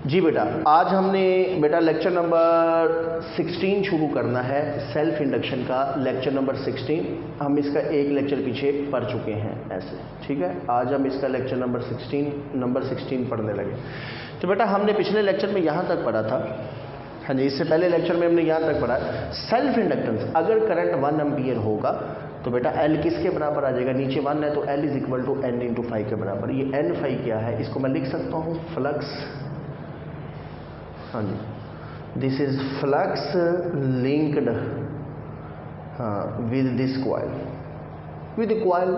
जी बेटा, आज हमने बेटा लेक्चर नंबर 16 शुरू करना है, सेल्फ इंडक्शन का लेक्चर नंबर 16। हम इसका एक लेक्चर पीछे पढ़ चुके हैं ऐसे, ठीक है। आज हम इसका लेक्चर नंबर 16 पढ़ने लगे। तो बेटा हमने पिछले लेक्चर में यहाँ तक पढ़ा था, हाँ जी, इससे पहले लेक्चर में हमने यहाँ तक पढ़ा सेल्फ इंडक्टेंस। अगर करंट 1 एम्पियर होगा तो बेटा L किसके बराबर आ जाएगा, नीचे 1 है तो L is equal to N into phi के बराबर। ये N फाई क्या है, इसको मैं लिख सकता हूँ फ्लक्स, हाँ जी, this is flux linked with this coil, with coil.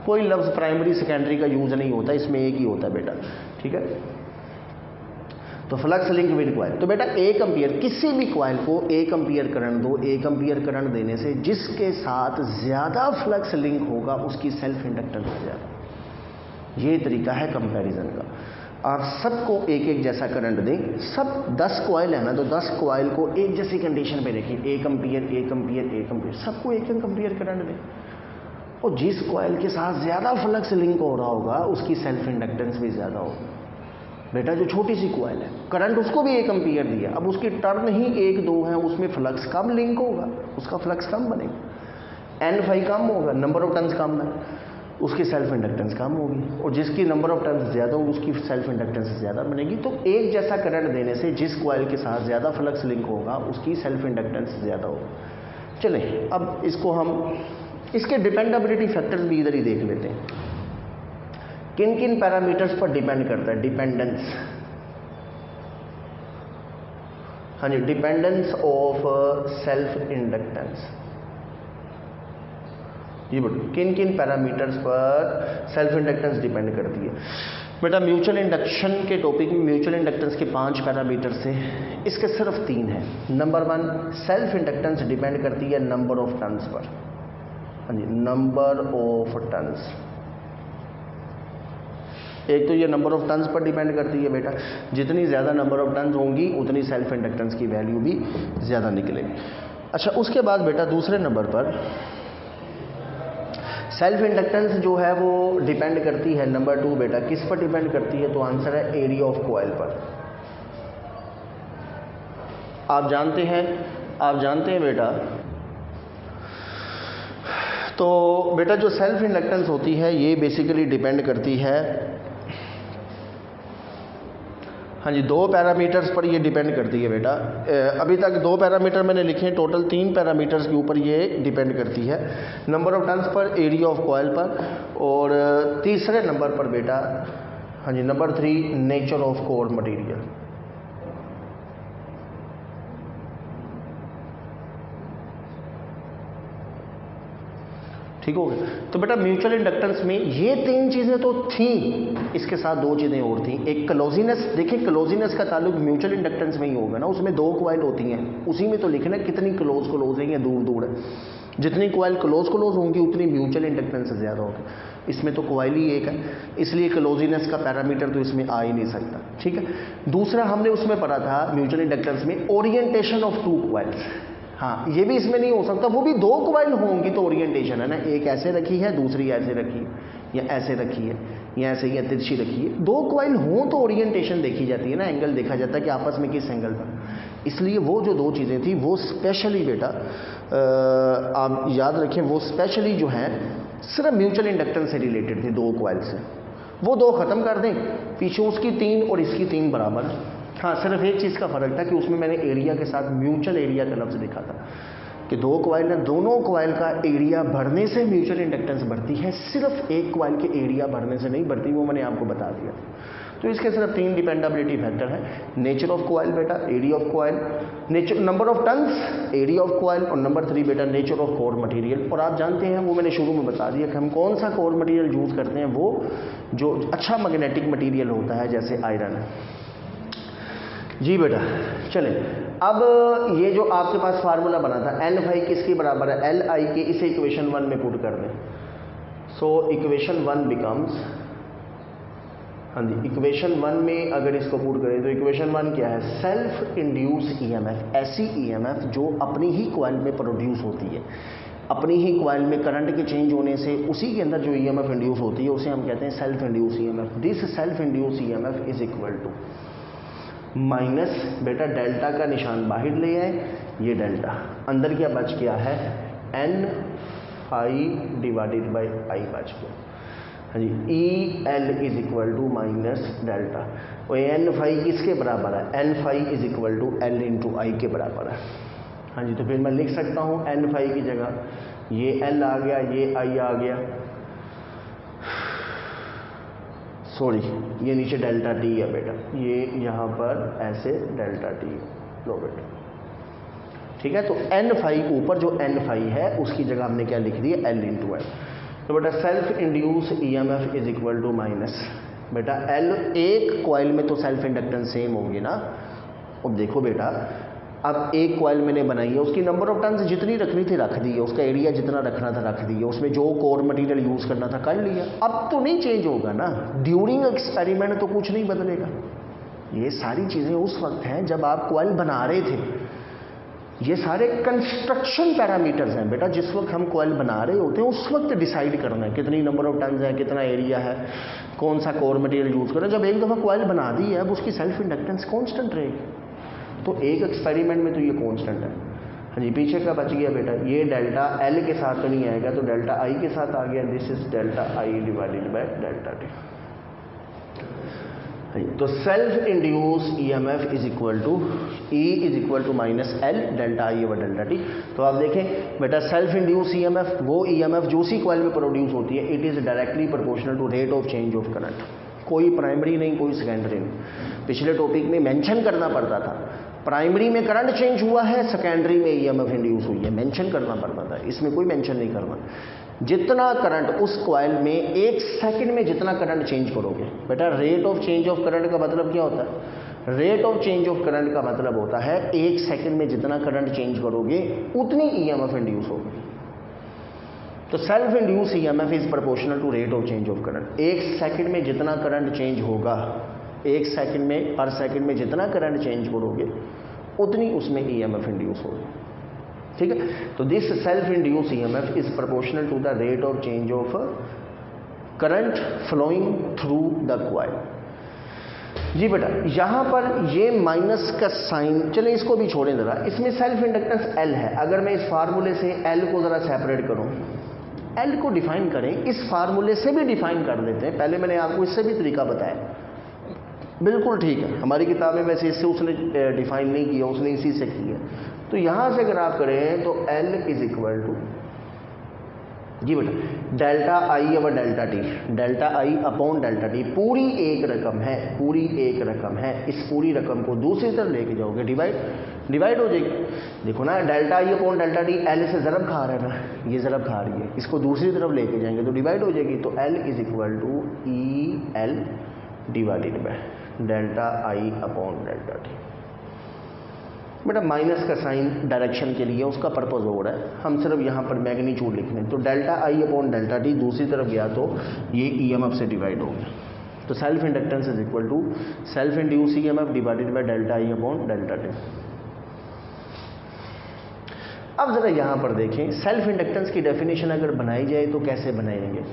कोई लफ्ज प्राइमरी सेकेंडरी का यूज नहीं होता, इसमें एक ही होता है बेटा, ठीक है। तो फ्लक्स लिंक विद कॉइल, तो बेटा 1 एम्पियर, किसी भी कॉइल को 1 एम्पियर करंट दो, 1 एम्पियर करंट देने से जिसके साथ ज्यादा फ्लक्स लिंक होगा उसकी सेल्फ इंडक्टेंस ज्यादा। ये तरीका है कंपैरिजन का। आप सबको एक एक जैसा करंट दें, सब 10 कॉइल है ना, तो 10 कॉइल को एक जैसी कंडीशन पे रखें, 1 एम्पियर 1 एम्पियर 1 एम्पियर, सबको 1 एम्पियर करंट दें। और जिस कॉइल के साथ ज्यादा फ्लक्स लिंक हो रहा होगा उसकी सेल्फ इंडक्टेंस भी ज्यादा होगी। बेटा जो छोटी सी कॉइल है, करंट उसको भी 1 एम्पियर दिया, अब उसकी टर्न ही 1-2 है, उसमें फ्लक्स कम लिंक होगा, उसका फ्लक्स कम बनेगा, N फाई कम होगा, नंबर ऑफ टर्न्स कम है, उसकी सेल्फ इंडक्टेंस कम होगी। और जिसकी नंबर ऑफ टर्न्स ज्यादा होगी उसकी सेल्फ इंडक्टेंस ज्यादा बनेगी। तो एक जैसा करंट देने से जिस कॉइल के साथ ज्यादा फ्लक्स लिंक होगा उसकी सेल्फ इंडक्टेंस ज्यादा होगी। चलें अब इसको हम, इसके डिपेंडेबिलिटी फैक्टर्स भी इधर ही देख लेते हैं, किन किन पैरामीटर्स पर डिपेंड करता है। डिपेंडेंस, हाँ जी, डिपेंडेंस ऑफ सेल्फ इंडक्टेंस। ये बेटा किन किन पैरामीटर्स पर सेल्फ इंडक्टेंस डिपेंड करती है। बेटा म्यूचुअल इंडक्शन के टॉपिक में म्यूचुअल इंडक्टेंस के 5 पैरामीटर्स हैं, इसके सिर्फ 3 हैं। नंबर 1, सेल्फ इंडक्टेंस डिपेंड करती है नंबर ऑफ टर्न्स पर, हाँ जी, नंबर ऑफ टर्न्स। एक तो ये नंबर ऑफ टर्न्स पर डिपेंड करती है बेटा, जितनी ज़्यादा नंबर ऑफ टर्न्स होंगी उतनी सेल्फ इंडक्टेंस की वैल्यू भी ज़्यादा निकलेगी। अच्छा, उसके बाद बेटा दूसरे नंबर पर सेल्फ इंडक्टेंस जो है वो डिपेंड करती है, नंबर 2 बेटा किस पर डिपेंड करती है, तो आंसर है एरिया ऑफ कॉइल पर। आप जानते हैं बेटा, तो बेटा जो सेल्फ इंडक्टेंस होती है ये बेसिकली डिपेंड करती है, हाँ जी, 2 पैरामीटर्स पर ये डिपेंड करती है बेटा। अभी तक 2 पैरामीटर मैंने लिखे हैं, टोटल 3 पैरामीटर्स के ऊपर ये डिपेंड करती है, नंबर ऑफ टर्न्स पर, एरिया ऑफ कॉइल पर, और तीसरे नंबर पर बेटा, हाँ जी, number 3 nature of core material. ठीक हो गया। तो बेटा म्यूचुअल इंडक्टेंस में ये 3 चीजें तो थी, इसके साथ 2 चीजें और थी। एक क्लोजीनेस, देखिए क्लोजीनेस का ताल्लुक म्यूचुअल इंडक्टेंस में ही होगा ना, उसमें 2 कॉइल होती हैं, उसी में तो लिखना कितनी क्लोज है या दूर है। जितनी कॉइल क्लोज होंगी उतनी म्यूचुअल इंडक्टेंस ज्यादा होगी। इसमें तो कॉइल ही एक है, इसलिए क्लोजीनेस का पैरामीटर तो इसमें आ ही नहीं सकता, ठीक है। दूसरा हमने उसमें पढ़ा था म्यूचुअल इंडक्टेंस में ओरिएंटेशन ऑफ 2 कॉइल्स, हाँ, ये भी इसमें नहीं हो सकता, वो भी 2 कॉइल होंगी तो ओरिएंटेशन है ना, एक ऐसे रखी है दूसरी ऐसे रखी है, या ऐसे रखी है, या ऐसे या तिरछी रखी है। 2 कॉइल हो तो ओरिएंटेशन देखी जाती है ना, एंगल देखा जाता है कि आपस में किस एंगल पर। इसलिए वो जो 2 चीज़ें थी वो स्पेशली बेटा आप याद रखें, वो स्पेशली जो है सिर्फ म्यूचुअल इंडक्टेंस से रिलेटेड थी, 2 कॉइल से। वो 2 खत्म कर दें, पीछे उसकी 3 और इसकी 3 बराबर। हाँ, सिर्फ एक चीज़ का फर्क था कि उसमें मैंने एरिया के साथ म्यूचुअल एरिया का लफ्ज़ लिखा था कि 2 कॉइल है, दोनों कॉइल का एरिया बढ़ने से म्यूचुअल इंडक्टेंस बढ़ती है, सिर्फ एक कॉइल के एरिया बढ़ने से नहीं बढ़ती, वो मैंने आपको बता दिया। तो इसके सिर्फ 3 डिपेंडेबिलिटी फैक्टर है, नेचर ऑफ कॉइल बेटा, area of coil, nature, number of turns, area of coil, और नंबर 3 बेटा नेचर ऑफ कोर मटेरियल। और आप जानते हैं, वो मैंने शुरू में बता दिया कि हम कौन सा कोर मटेरियल यूज़ करते हैं, वो जो अच्छा मैग्नेटिक मटीरियल होता है जैसे आयरन है। जी बेटा चलें, अब ये जो आपके पास फार्मूला बना था N फाई किसके बराबर है, Li के, इसे इक्वेशन 1 में पुट कर दें। सो इक्वेशन 1 बिकम्स, हाँ जी, इक्वेशन 1 में अगर इसको पुट करें तो इक्वेशन 1 क्या है, सेल्फ इंड्यूस ईएमएफ, ऐसी ईएमएफ जो अपनी ही कॉइल में प्रोड्यूस होती है, अपनी ही कॉइल में करंट के चेंज होने से उसी के अंदर जो ईएमएफ इंड्यूस होती है उसे हम कहते हैं self induce EMF. This self induce EMF is equal to minus बेटा डेल्टा का निशान बाहर ले आए, ये डेल्टा अंदर क्या बच गया है, N phi divided by I बच गया। हाँ जी, E L is equal to minus delta, और एन फाई किसके बराबर है, N phi is equal to L into I के बराबर है। हाँ जी, तो फिर मैं लिख सकता हूँ एन फाई की जगह ये एल आ गया, ये आई आ गया, सॉरी ये नीचे डेल्टा टी है बेटा, ये यहाँ पर ऐसे डेल्टा टी लो बेटा, ठीक है। तो एन फाई ऊपर जो एन फाई है उसकी जगह हमने क्या लिख दिया, एल इंटू एल। तो बेटा self induce EMF is equal to minus बेटा एल, एक कॉइल में तो सेल्फ इंडक्टेंस सेम होंगे ना। अब देखो बेटा, अब एक कॉइल मैंने बनाई है, उसकी नंबर ऑफ टर्न्स जितनी रखनी थी रख दी है, उसका एरिया जितना रखना था रख दिया, उसमें जो कोर मटेरियल यूज़ करना था कर लिया। अब तो नहीं चेंज होगा ना, ड्यूरिंग एक्सपेरिमेंट तो कुछ नहीं बदलेगा। ये सारी चीज़ें उस वक्त हैं जब आप कॉइल बना रहे थे, ये सारे कंस्ट्रक्शन पैरामीटर्स हैं बेटा। जिस वक्त हम कॉइल बना रहे होते हैं उस वक्त डिसाइड करना है कितनी नंबर ऑफ टर्न्स है, कितना एरिया है, कौन सा कोर मटेरियल यूज़ करना है। जब एक दफ़ा कॉइल बना दी है अब उसकी सेल्फ इंडक्टेंस कॉन्स्टेंट रहेगी, तो एक एक्सपेरिमेंट में तो ये कांस्टेंट है। हाँ जी, पीछे का बच गया बेटा, ये डेल्टा एल के साथ तो नहीं आएगा, तो डेल्टा आई के साथ आ गया, this is delta I divided by delta T. तो self induce EMF is equal to E is equal to minus L delta I over delta T. तो आप देखें बेटा, सेल्फ इंड्यूस ईएमएफ वो ईएमएफ जो उसी कॉइल में प्रोड्यूस होती है, it is directly proportional to rate of change of current. कोई प्राइमरी नहीं, कोई सेकेंडरी नहीं। पिछले टॉपिक में मेंशन करना पड़ता था, प्राइमरी में करंट चेंज हुआ है, सेकेंडरी में ईएमएफ इंड्यूस हुई है, मेंशन करना पड़ता था। इसमें कोई मेंशन नहीं करना। जितना करंट उस कॉइल में एक सेकंड में जितना करंट चेंज करोगे बेटा, rate of change of current का मतलब क्या होता है, rate of change of current का मतलब होता है एक सेकंड में जितना करंट चेंज करोगे उतनी ईएमएफ इंड्यूस होगी। तो self induce EMF is proportional to rate of change of current. एक सेकंड में जितना करंट चेंज होगा, एक सेकंड में पर सेकंड में जितना करंट चेंज करोगे उतनी उसमें ईएमएफ इंड्यूस होगी, ठीक है। तो this self induce EMF is proportional to the rate of change of current flowing through the coil. जी बेटा, यहां पर ये माइनस का साइन, चले इसको भी छोड़ें जरा। इसमें सेल्फ इंडक्टेंस एल है, अगर मैं इस फार्मूले से एल को जरा सेपरेट करूं, एल को डिफाइन करें, इस फार्मूले से भी डिफाइन कर देते हैं। पहले मैंने आपको इससे भी तरीका बताया, बिल्कुल ठीक है। हमारी किताब में वैसे इससे उसने डिफाइन नहीं किया, उसने इसी से किया। तो यहां से अगर आप करें तो एल इज इक्वल टू, जी बेटा, delta I over delta T, delta I upon delta T. पूरी एक रकम है, पूरी एक रकम है। इस पूरी रकम को दूसरी तरफ लेके जाओगे, डिवाइड हो जाएगी। देखो ना, delta I upon delta T L से ज़रब खा रहा है ना, ये ज़रब खा रही है, इसको दूसरी तरफ लेके जाएंगे तो डिवाइड हो जाएगी। तो L is equal to E L divided by delta I upon delta T. बेटा माइनस का साइन डायरेक्शन के लिए, उसका पर्पज हो रहा है, हम सिर्फ यहाँ पर मैग्नीट्यूड लिख रहे हैं। तो delta I upon delta T दूसरी तरफ गया तो ये ईएमएफ से डिवाइड हो गया। तो self inductance is equal to self induce EMF divided by delta I upon delta T. अब जरा यहाँ पर देखें, सेल्फ इंडक्टेंस की डेफिनेशन अगर बनाई जाए तो कैसे बनाएंगे।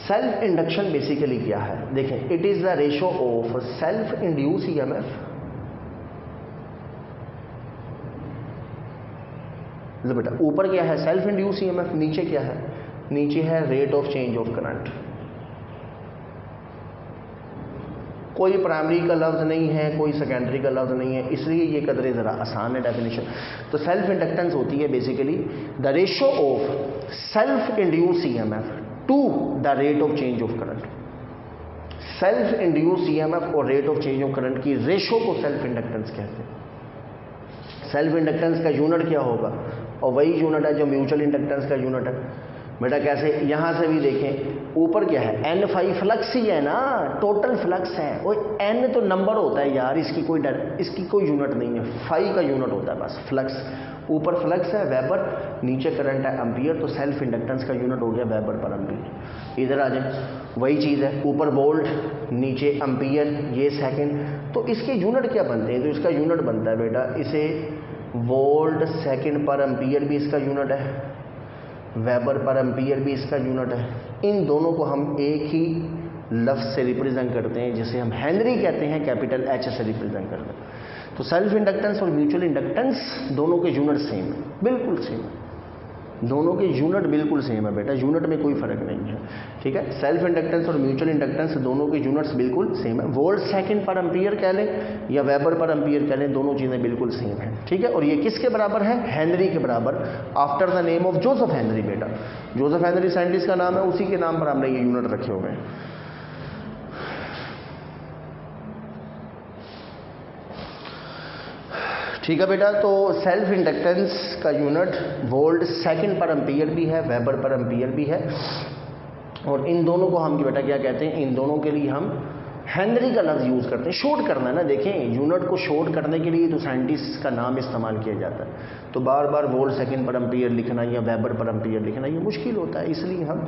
सेल्फ इंडक्शन बेसिकली क्या है, देखें, it is the ratio of self induce EMF, बेटा ऊपर क्या है सेल्फ इंड्यूस ईएमएफ, नीचे क्या है, नीचे है rate of change of current. कोई प्राइमरी का लफ्ज नहीं है, कोई सेकेंडरी का लफ्ज नहीं है, इसलिए ये कदरे ज़रा आसान है डेफिनेशन। तो सेल्फ इंडक्टेंस होती है basically the ratio of self induce EMF to the rate of change of current. Self induce EMF और rate of change of current की रेशो को सेल्फ इंडक्टेंस कहते हैं। सेल्फ इंडक्टेंस का यूनिट क्या होगा, और वही यूनिट है जो म्यूचुअल इंडक्टेंस का यूनिट है। बेटा कैसे, यहां से भी देखें, ऊपर क्या है, एन फाई फ्लक्स ही है ना, टोटल फ्लक्स है। और एन तो नंबर होता है यार, इसकी कोई यूनिट नहीं है, फाई का यूनिट होता है बस, फ्लक्स। ऊपर फ्लक्स है वेबर, नीचे करंट है एम्पियर, तो सेल्फ इंडक्टेंस का यूनिट हो गया वेबर पर एम्पियर। इधर आ जाए, वही चीज़ है, ऊपर वोल्ट नीचे एम्पियर, ये सेकंड। तो इसके यूनिट क्या बनते हैं, तो इसका यूनिट बनता है बेटा, इसे वोल्ट सेकंड पर एम्पियर भी इसका यूनिट है, वेबर पर एम्पियर भी इसका यूनिट है। इन दोनों को हम एक ही लफ्ज़ से रिप्रेजेंट करते हैं, जिसे हम हेनरी कहते हैं, कैपिटल एच से रिप्रेजेंट करते हैं। तो सेल्फ इंडक्टेंस और म्यूचुअल इंडक्टेंस दोनों के यूनिट सेम है, बिल्कुल सेम है, दोनों के यूनिट बिल्कुल सेम है बेटा, यूनिट में कोई फर्क नहीं है। ठीक है, सेल्फ इंडक्टेंस और म्यूचुअल इंडक्टेंस दोनों के यूनिट्स बिल्कुल सेम है। वोल्ट सेकंड पर एम्पियर कह लें या वेबर पर एम्पियर कह लें, दोनों चीज़ें बिल्कुल सेम है। ठीक है, और ये किसके बराबर है? हेनरी के बराबर, after the name of Joseph Henry. बेटा जोसेफ हेनरी साइंटिस्ट का नाम है, उसी के नाम पर हमने ये यूनिट रखे हुए हैं। ठीक है बेटा, तो सेल्फ इंडक्टेंस का यूनिट वोल्ट सेकंड पर एम्पियर भी है, वेबर पर एम्पियर भी है, और इन दोनों को हम बेटा क्या कहते हैं? इन दोनों के लिए हम हेनरी का लफ्ज़ यूज़ करते हैं। शॉर्ट करना है ना, देखें यूनिट को शॉर्ट करने के लिए तो साइंटिस्ट का नाम इस्तेमाल किया जाता है, तो बार बार वोल्ट सेकंड पर एम्पियर लिखना या वेबर पर एम्पियर लिखना ये मुश्किल होता है, इसलिए हम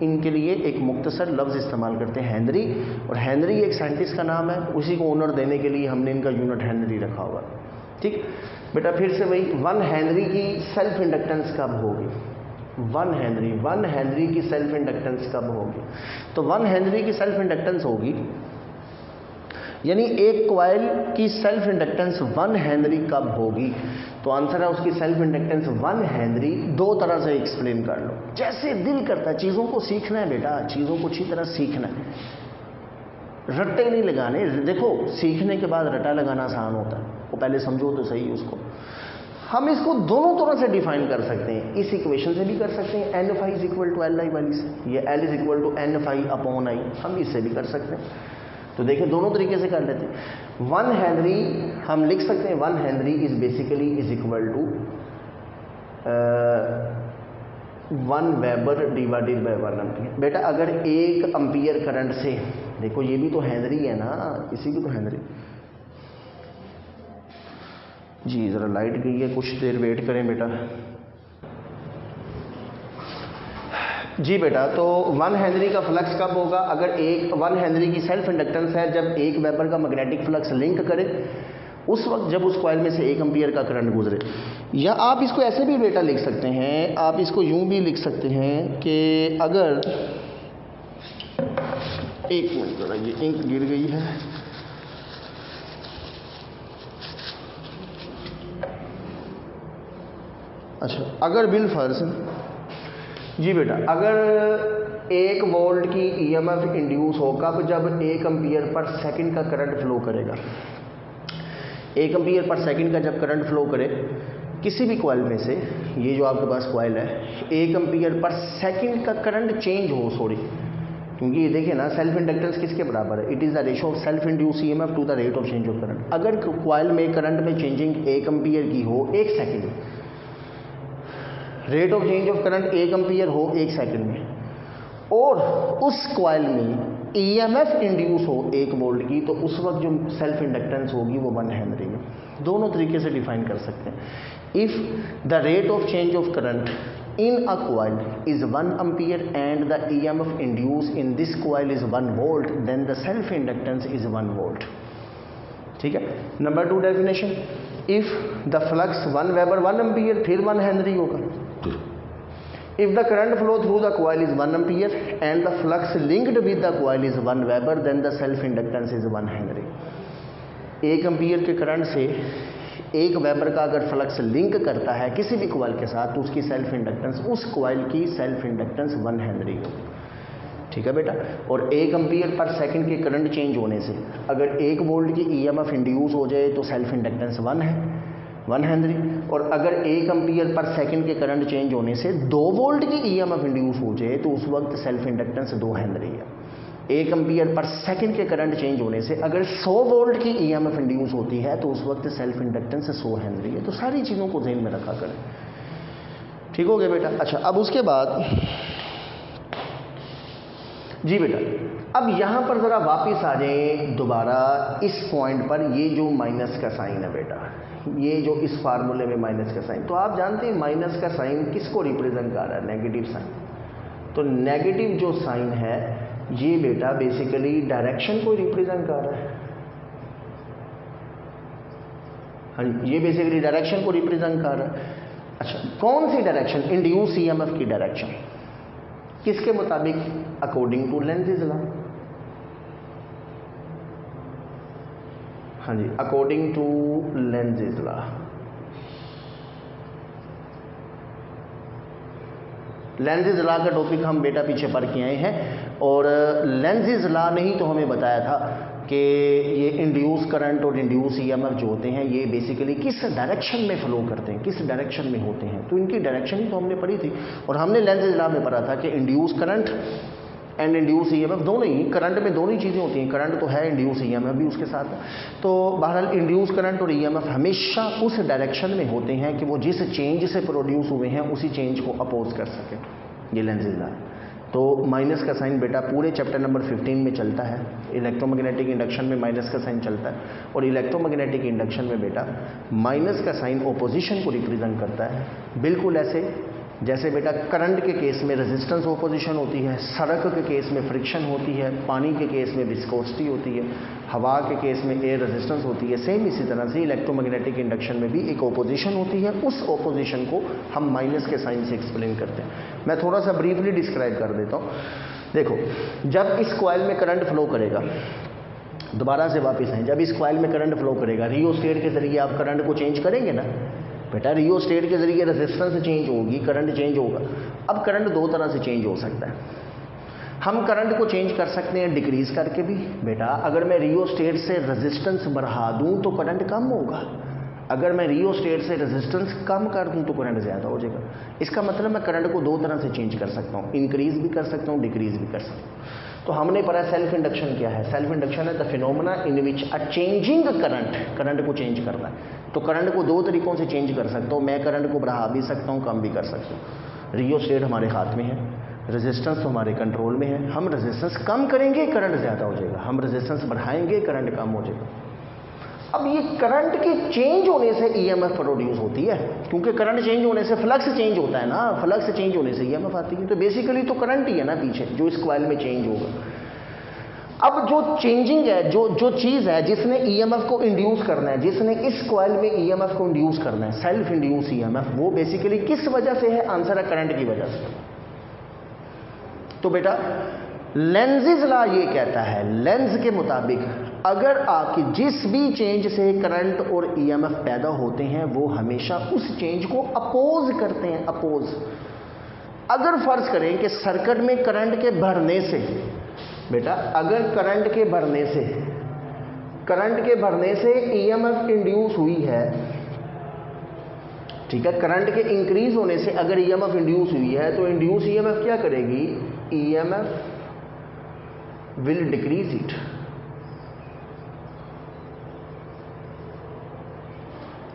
इनके लिए एक मुख्तसर लफ्ज़ इस्तेमाल करते हैं, हेनरी। और हेनरी एक साइंटिस्ट का नाम है, उसी को ऑनर देने के लिए हमने इनका यूनिट हेनरी रखा हुआ है। ठीक बेटा, फिर से वही 1 हेनरी की सेल्फ इंडक्टेंस कब होगी? 1 हेनरी की सेल्फ इंडक्टेंस कब होगी? तो 1 हेनरी की सेल्फ इंडक्टेंस होगी, यानी एक कॉइल की सेल्फ इंडक्टेंस 1 हेनरी कब होगी? तो आंसर है उसकी सेल्फ इंडक्टेंस 1 हेनरी। दो तरह से एक्सप्लेन कर लो, जैसे दिल करता है। चीज़ों को सीखना है बेटा, चीज़ों को अच्छी तरह सीखना है, रट्टे नहीं लगाने। देखो सीखने के बाद रट्टा लगाना आसान होता है, वो पहले समझो तो सही उसको। हम इसको दोनों तरह से डिफाइन कर सकते हैं, इस इक्वेशन से भी कर सकते हैं, N phi is equal to L I वाली से, ये L is equal to N phi upon I, हम इससे भी कर सकते हैं। तो देखिए दोनों तरीके से कर लेते हैं। 1 हेनरी हम लिख सकते हैं, 1 henry is basically is equal to 1 weber divided by 1 ampere. बेटा अगर 1 एम्पियर करंट से, देखो ये भी तो हेनरी है ना, इसी की तो हेनरी। जी ज़रा लाइट गई है, कुछ देर वेट करें बेटा। जी बेटा, तो 1 हेनरी का फ्लक्स कब होगा? अगर 1 हेनरी की सेल्फ इंडक्टेंस है, जब 1 वेबर का मैग्नेटिक फ्लक्स लिंक करे, उस वक्त जब उस कॉइल में से 1 एम्पियर का करंट गुजरे। या आप इसको ऐसे भी बेटा लिख सकते हैं, आप इसको यूं भी लिख सकते हैं कि अगर, एक मिनट जरा, ये इंक गिर गई है। अच्छा, अगर बिल फर्ज, जी बेटा, अगर 1 वोल्ट की ईएमएफ इंड्यूस हो, कब? जब 1 एम्पियर पर सेकंड का करंट फ्लो करेगा। 1 एम्पियर पर सेकंड का जब करंट फ्लो करे किसी भी कॉइल में से, ये जो आपके पास कॉइल है, 1 एम्पियर पर सेकंड का करंट चेंज हो, सॉरी, क्योंकि ये देखिए ना सेल्फ इंडक्टेंस किसके बराबर है? It is the ratio of self induce EMF to the rate of change of current. अगर कॉइल में करंट में चेंजिंग 1 एम्पियर की हो 1 सेकंड में, rate of change of current 1 ampere हो 1 सेकंड में, और उस कॉइल में ईएमएफ इंड्यूस हो 1 वोल्ट की, तो उस वक्त जो सेल्फ इंडक्टेंस होगी वो 1 हेनरी में। दोनों तरीके से डिफाइन कर सकते हैं। If the rate of change of current in a coil is 1 ampere and the EMF induced in this coil is 1 volt, then the self inductance is 1 volt. ठीक है। Number 2 definition, if the flux 1 weber 1 ampere, फिर 1 Henry होगा। If the current flow through the coil is 1 ampere and the flux linked with the coil is 1 weber, then the self inductance is 1 Henry. 1 ampere के current से 1 weber का अगर flux link करता है किसी भी कॉइल के साथ, तो उसकी सेल्फ इंडक्टेंस, उस कॉइल की सेल्फ इंडक्टेंस 1 हेनरी होगी। ठीक है बेटा। और 1 एम्पियर पर सेकंड के करंट चेंज होने से अगर 1 वोल्ट की ईएमएफ इंड्यूस हो जाए तो सेल्फ इंडक्टेंस 1 है, 1 हेनरी। और अगर 1 एम्पियर पर सेकंड के करंट चेंज होने से 2 वोल्ट की ईएमएफ इंड्यूस हो जाए तो उस वक्त सेल्फ इंडक्टेंस 2 हेनरी है। 1 एम्पियर पर सेकंड के करंट चेंज होने से अगर 100 वोल्ट की ईएमएफ इंड्यूस होती है तो उस वक्त सेल्फ इंडक्टेंस 100 हेनरी है। तो सारी चीज़ों को ध्यान में रखा करें। ठीक हो गया बेटा। अच्छा, अब उसके बाद जी बेटा, अब यहां पर ज़रा वापस आ जाए दोबारा इस पॉइंट पर। ये जो माइनस का साइन है बेटा, ये जो इस फार्मूले में माइनस का साइन, तो आप जानते हैं माइनस का साइन किसको रिप्रेजेंट कर रहा है? Negative sign. तो नेगेटिव जो साइन है ये बेटा बेसिकली डायरेक्शन को रिप्रेजेंट कर रहा है। हाँ जी, ये बेसिकली डायरेक्शन को रिप्रेजेंट कर रहा है। अच्छा, कौन सी डायरेक्शन? इंड्यूस ईएमएफ की डायरेक्शन। किसके मुताबिक? According to Lenz law. हाँ जी, according to Lenz law. Lenz law का टॉपिक हम बेटा पीछे पढ़ के आए हैं, और लेंज़ लॉ ने ही तो हमें बताया था कि ये इंड्यूस करंट और इंड्यूस ईएमएफ जो होते हैं ये बेसिकली किस डायरेक्शन में फ्लो करते हैं, किस डायरेक्शन में होते हैं। तो इनकी डायरेक्शन ही तो हमने पढ़ी थी, और हमने लेंज़ लॉ में पढ़ा था कि induce current and induce EMF दोनों ही, करंट में दोनों ही चीज़ें होती हैं, करंट तो है, इंड्यूस ईएमएफ भी उसके साथ है। तो बहरहाल इंड्यूस करंट और ईएमएफ हमेशा उस डायरेक्शन में होते हैं कि वो जिस चेंज से प्रोड्यूस हुए हैं उसी चेंज को अपोज कर सकें। ये लेंज़ लॉ। तो माइनस का साइन बेटा पूरे चैप्टर नंबर 15 में चलता है। इलेक्ट्रोमैग्नेटिक इंडक्शन में माइनस का साइन चलता है, और इलेक्ट्रोमैग्नेटिक इंडक्शन में बेटा माइनस का साइन ओपोजिशन को रिप्रेजेंट करता है। बिल्कुल ऐसे जैसे बेटा करंट के केस में रेजिस्टेंस ओपोजिशन होती है, सड़क के केस में फ्रिक्शन होती है, पानी के केस में विस्कोसिटी होती है, हवा के केस में एयर रेजिस्टेंस होती है, सेम इसी तरह से इलेक्ट्रोमैग्नेटिक इंडक्शन में भी एक ओपोजिशन होती है। उस ओपोजिशन को हम माइनस के साइन से एक्सप्लेन करते हैं। मैं थोड़ा सा ब्रीफली डिस्क्राइब कर देता हूँ। देखो, जब इस कॉइल में करंट फ्लो करेगा, दोबारा से वापस आए, जब इस कॉइल में करंट फ्लो करेगा, रियोस्टेट के जरिए आप करंट को चेंज करेंगे ना बेटा, रियोस्टेट के जरिए रेजिस्टेंस चेंज होगी, करंट चेंज होगा। अब करंट दो तरह से चेंज हो सकता है। हम करंट को चेंज कर सकते हैं डिक्रीज करके भी बेटा। अगर मैं रियोस्टेट से रेजिस्टेंस बढ़ा दूं तो करंट कम होगा, अगर मैं रियोस्टेट से रेजिस्टेंस कम कर दूं तो करंट ज़्यादा हो जाएगा। इसका मतलब मैं करंट को दो तरह से चेंज कर सकता हूँ, इंक्रीज भी कर सकता हूँ, डिक्रीज भी कर सकता हूँ। तो हमने पढ़ा सेल्फ इंडक्शन क्या है। सेल्फ इंडक्शन है the phenomena in which a changing current, current को चेंज करना है। तो करंट को दो तरीकों से चेंज कर सकता हूँ। मैं करंट को बढ़ा भी सकता हूँ, कम भी कर सकता हूँ। रियोस्टेट हमारे हाथ में है, रेजिस्टेंस तो हमारे कंट्रोल में है। हम रेजिस्टेंस कम करेंगे, करंट ज़्यादा हो जाएगा, हम रेजिस्टेंस बढ़ाएंगे, करंट कम हो जाएगा। अब ये करंट के चेंज होने से ईएमएफ प्रोड्यूस होती है, क्योंकि करंट चेंज होने से फ्लक्स चेंज होता है ना, फ्लक्स चेंज होने से ईएमएफ आती है। तो बेसिकली तो करंट ही है ना पीछे जो इस कॉइल में चेंज होगा। अब जो चेंजिंग है, जो चीज़ है जिसने ईएमएफ को इंड्यूस करना है, जिसने इस कॉइल में ईएमएफ को इंड्यूस करना है, सेल्फ इंड्यूस ईएमएफ, वो बेसिकली किस वजह से है? आंसर है करंट की वजह से। तो बेटा लेंज़ लॉ ये कहता है, लेंज के मुताबिक अगर आपकी जिस भी चेंज से करंट और ईएमएफ पैदा होते हैं वो हमेशा उस चेंज को अपोज करते हैं, अपोज। अगर फर्ज करें कि सर्किट में करंट के बढ़ने से बेटा, अगर करंट के बढ़ने से ईएमएफ इंड्यूस हुई है, ठीक है, करंट के इंक्रीज होने से अगर ईएमएफ इंड्यूस हुई है तो इंड्यूस ईएमएफ क्या करेगी? EMF will decrease it.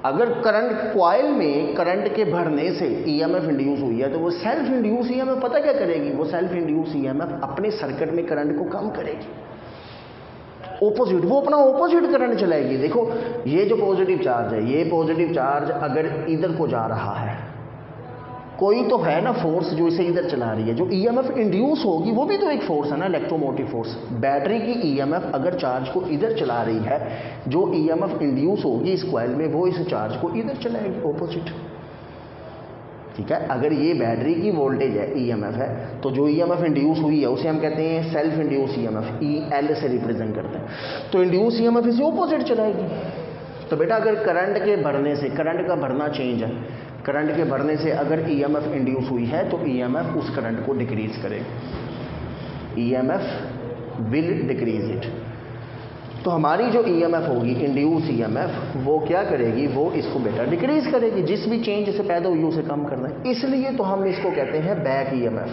अगर करंट कॉइल में करंट के बढ़ने से ईएमएफ इंड्यूस हुई है तो वो सेल्फ इंड्यूस ईएमएफ पता क्या करेगी? वो सेल्फ इंड्यूस ईएमएफ अपने सर्किट में करंट को कम करेगी, ओपोजिट, वो अपना ओपोजिट करंट चलाएगी। देखो ये जो पॉजिटिव चार्ज है, ये पॉजिटिव चार्ज अगर इधर को जा रहा है, कोई तो है ना फोर्स जो इसे इधर चला रही है, जो ईएमएफ इंड्यूस होगी वो भी तो एक फोर्स है ना, इलेक्ट्रोमोटिव फोर्स। बैटरी की ईएमएफ अगर चार्ज को इधर चला रही है, जो ईएमएफ इंड्यूस होगी इस कॉइल में वो इस चार्ज को इधर चलाएगी, ऑपोजिट। ठीक है, अगर ये बैटरी की वोल्टेज है, ईएमएफ है, तो जो ईएमएफ इंड्यूस हुई है उसे हम कहते हैं सेल्फ इंड्यूस ईएमएफ, ईएल से रिप्रेजेंट करते हैं। तो इंड्यूस ईएमएफ इसे ऑपोजिट चलाएगी। तो बेटा अगर करंट के बढ़ने से, करंट का बढ़ना चेंज है, करंट के बढ़ने से अगर ईएमएफ इंड्यूस हुई है तो ईएमएफ उस करंट को डिक्रीज करेगी, ईएमएफ विल डिक्रीज इट। तो हमारी जो ईएमएफ होगी, इंड्यूस ईएमएफ, वो क्या करेगी? वो इसको बेटा डिक्रीज करेगी, जिस भी चेंज से पैदा हुई उसे कम करना है। इसलिए तो हम इसको कहते हैं बैक ईएमएफ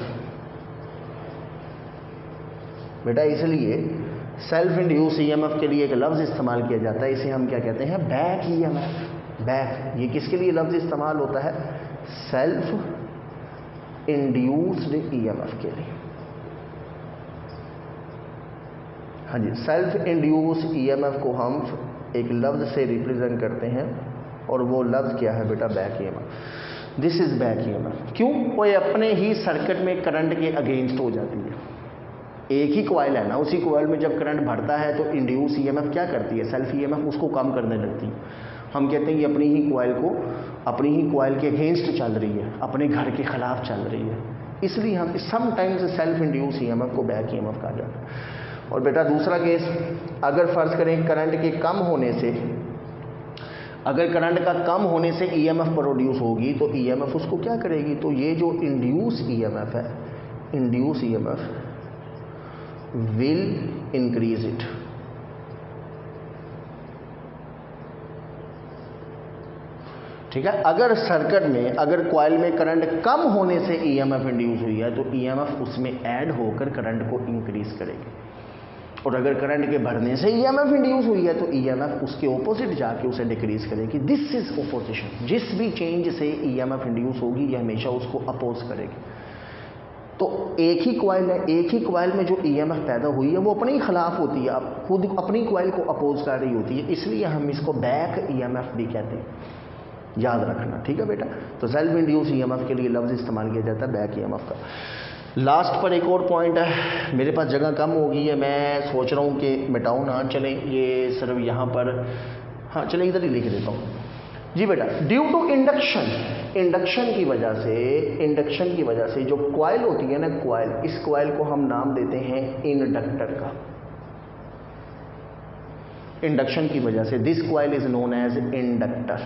बेटा। इसलिए सेल्फ इंड्यूस ईएमएफ के लिए एक लफ्ज इस्तेमाल किया जाता है, इसे हम क्या कहते हैं? Back EMF. बैक, ये किसके लिए लफ्ज इस्तेमाल होता है? सेल्फ इंड्यूस्ड ईएमएफ के लिए। हाँ जी, सेल्फ इंड्यूस ईएमएफ को हम एक लफ्ज से रिप्रेजेंट करते हैं और वो लफ्ज क्या है बेटा? Back EMF. This is back EMF. क्यों? वो अपने ही सर्किट में करंट के अगेंस्ट हो जाती है। एक ही कॉइल है ना, उसी कॉइल में जब करंट बढ़ता है तो इंड्यूस ईएमएफ क्या करती है? सेल्फ ईएमएफ उसको कम करने लगती है। हम कहते हैं कि अपनी ही कॉइल के अगेंस्ट चल रही है, अपने घर के खिलाफ चल रही है। इसलिए हम समटाइम्स सेल्फ इंड्यूस ईएमएफ को बैक ईएमएफ कहा जाता है। और बेटा दूसरा केस, अगर फर्ज करें करंट के कम होने से, अगर करंट का कम होने से ईएमएफ प्रोड्यूस होगी तो ईएमएफ उसको क्या करेगी, तो ये जो इंड्यूस ईएमएफ है, induce EMF will increase it. ठीक है, अगर सर्किट में, अगर कॉइल में करंट कम होने से ईएमएफ इंड्यूस हुई है तो ईएमएफ उसमें ऐड होकर करंट को इंक्रीज करेगी, और अगर करंट के बढ़ने से ईएमएफ इंड्यूस हुई है तो ईएमएफ उसके ऑपोजिट जाके उसे डिक्रीज करेगी। This is opposition. जिस भी चेंज से ईएमएफ इंड्यूस होगी ये हमेशा उसको अपोज करेगी। तो एक ही कॉइल है, एक ही कॉइल में जो ईएमएफ पैदा हुई है वो अपने ही खिलाफ होती है, खुद अपनी कॉइल को अपोज कर रही होती है, इसलिए हम इसको बैक ईएमएफ भी कहते हैं, याद रखना। ठीक है बेटा, तो सेल्फ इंड्यूस ईएमएफ के लिए लफ्ज इस्तेमाल किया जाता है बैक ईएमएफ का। लास्ट पर एक और पॉइंट है, मेरे पास जगह कम हो गई है, मैं सोच रहा हूँ कि मिटाऊँ ना, चलें ये सिर्फ यहाँ पर, हाँ चलें इधर ही लिख देता हूँ जी बेटा। ड्यू टू इंडक्शन, इंडक्शन की वजह से, इंडक्शन की वजह से जो कॉइल होती है ना कॉइल, इस कॉइल को हम नाम देते हैं इंडक्टर का। इंडक्शन की वजह से this coil is known as inductor.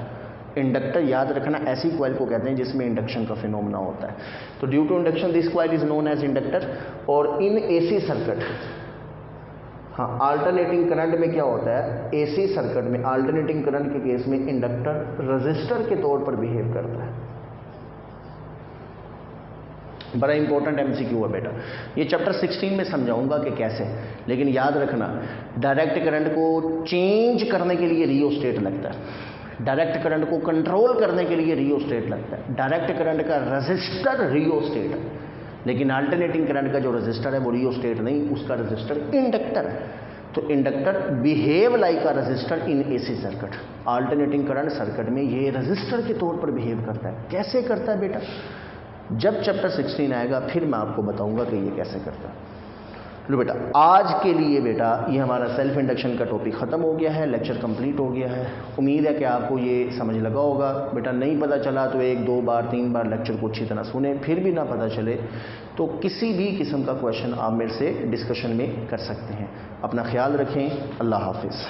Inductor याद रखना, ऐसी कॉइल को कहते हैं जिसमें इंडक्शन का फिनोमेना होता है। तो due to induction this coil is known as inductor. और इन एसी सर्किट, हाँ अल्टरनेटिंग करंट में क्या होता है, एसी सर्किट में अल्टरनेटिंग करंट के केस में इंडक्टर रेजिस्टर के तौर पर बिहेव करता है। बड़ा इंपॉर्टेंट एमसीक्यू है बेटा, ये चैप्टर 16 में समझाऊंगा कि कैसे, लेकिन याद रखना डायरेक्ट करंट को चेंज करने के लिए रियोस्टेट लगता है, डायरेक्ट करंट को कंट्रोल करने के लिए रियोस्टेट लगता है। डायरेक्ट करंट का रेजिस्टर रियोस्टेट है, लेकिन अल्टरनेटिंग करंट का जो रेजिस्टर है वो रियोस्टेट नहीं, उसका रेजिस्टर इंडक्टर है। तो inductor behave like a resistor in AC circuit. Alternating current circuit में ये रेजिस्टर के तौर पर बिहेव करता है। कैसे करता है बेटा, जब चैप्टर 16 आएगा फिर मैं आपको बताऊंगा कि ये कैसे करता है। लो बेटा, आज के लिए बेटा ये हमारा सेल्फ इंडक्शन का टॉपिक ख़त्म हो गया है, लेक्चर कंप्लीट हो गया है। उम्मीद है कि आपको ये समझ लगा होगा। बेटा नहीं पता चला तो 1, 2 बार 3 बार लेक्चर को अच्छी तरह सुने, फिर भी ना पता चले तो किसी भी किस्म का क्वेश्चन आप मेरे से डिस्कशन में कर सकते हैं। अपना ख्याल रखें, अल्लाह हाफिज़।